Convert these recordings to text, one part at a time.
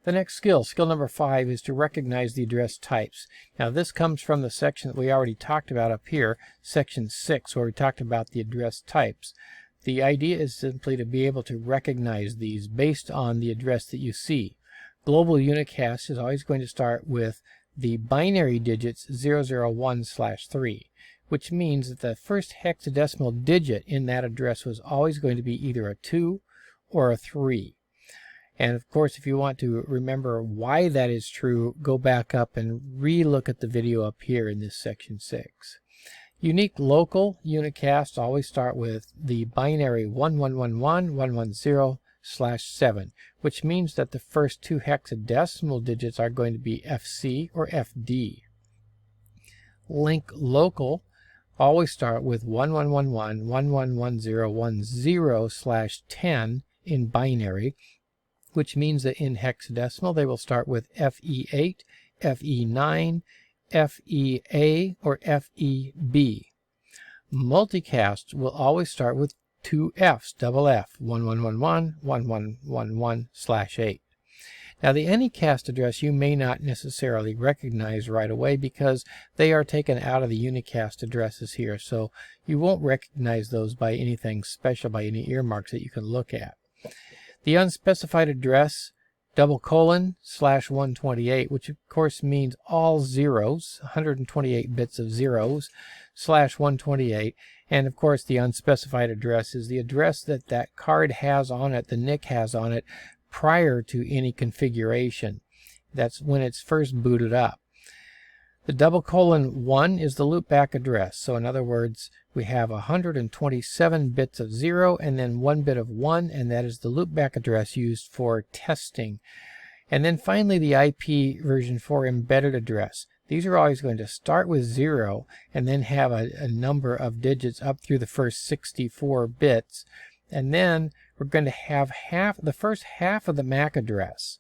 The next skill, skill number 5, is to recognize the address types. Now this comes from the section that we already talked about up here, section 6, where we talked about the address types. The idea is simply to be able to recognize these based on the address that you see. Global unicast is always going to start with the binary digits 001/3, which means that the first hexadecimal digit in that address was always going to be either a 2 or a 3. And of course, if you want to remember why that is true, go back up and re-look at the video up here in this section 6. Unique local unicasts always start with the binary 1111/110/7, which means that the first 2 hexadecimal digits are going to be FC or FD. Link local always start with 1111/1110/10 in binary, which means that in hexadecimal they will start with FE8, FE9, FEA, or FEB. Multicast will always start with 2 Fs, double F, 1111/1111/8. Now the Anycast address you may not necessarily recognize right away because they are taken out of the unicast addresses here, so you won't recognize those by anything special, by any earmarks that you can look at. The unspecified address :/128, which of course means all zeros, 128 bits of zeros, /128, and of course the unspecified address is the address that that card has on it, the NIC has on it, prior to any configuration. That's when it's first booted up. The :1 is the loopback address. So in other words, we have 127 bits of 0 and then 1 bit of 1, and that is the loopback address used for testing. And then finally the IP version 4 embedded address. These are always going to start with 0 and then have a number of digits up through the first 64 bits. And then we're going to have the first half of the MAC address,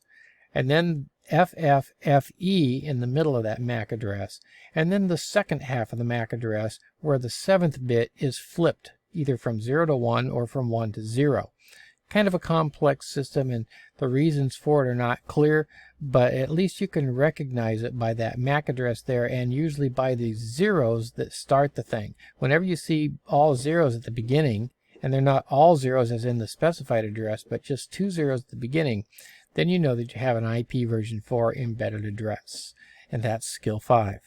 and then FFFE in the middle of that MAC address, and then the second half of the MAC address where the 7th bit is flipped either from 0 to 1 or from 1 to 0. Kind of a complex system, and the reasons for it are not clear, but at least you can recognize it by that MAC address there, and usually by the zeros that start the thing. Whenever you see all zeros at the beginning, and they're not all zeros as in the specified address, but just 2 zeros at the beginning, then you know that you have an IP version 4 embedded address. And that's skill 5.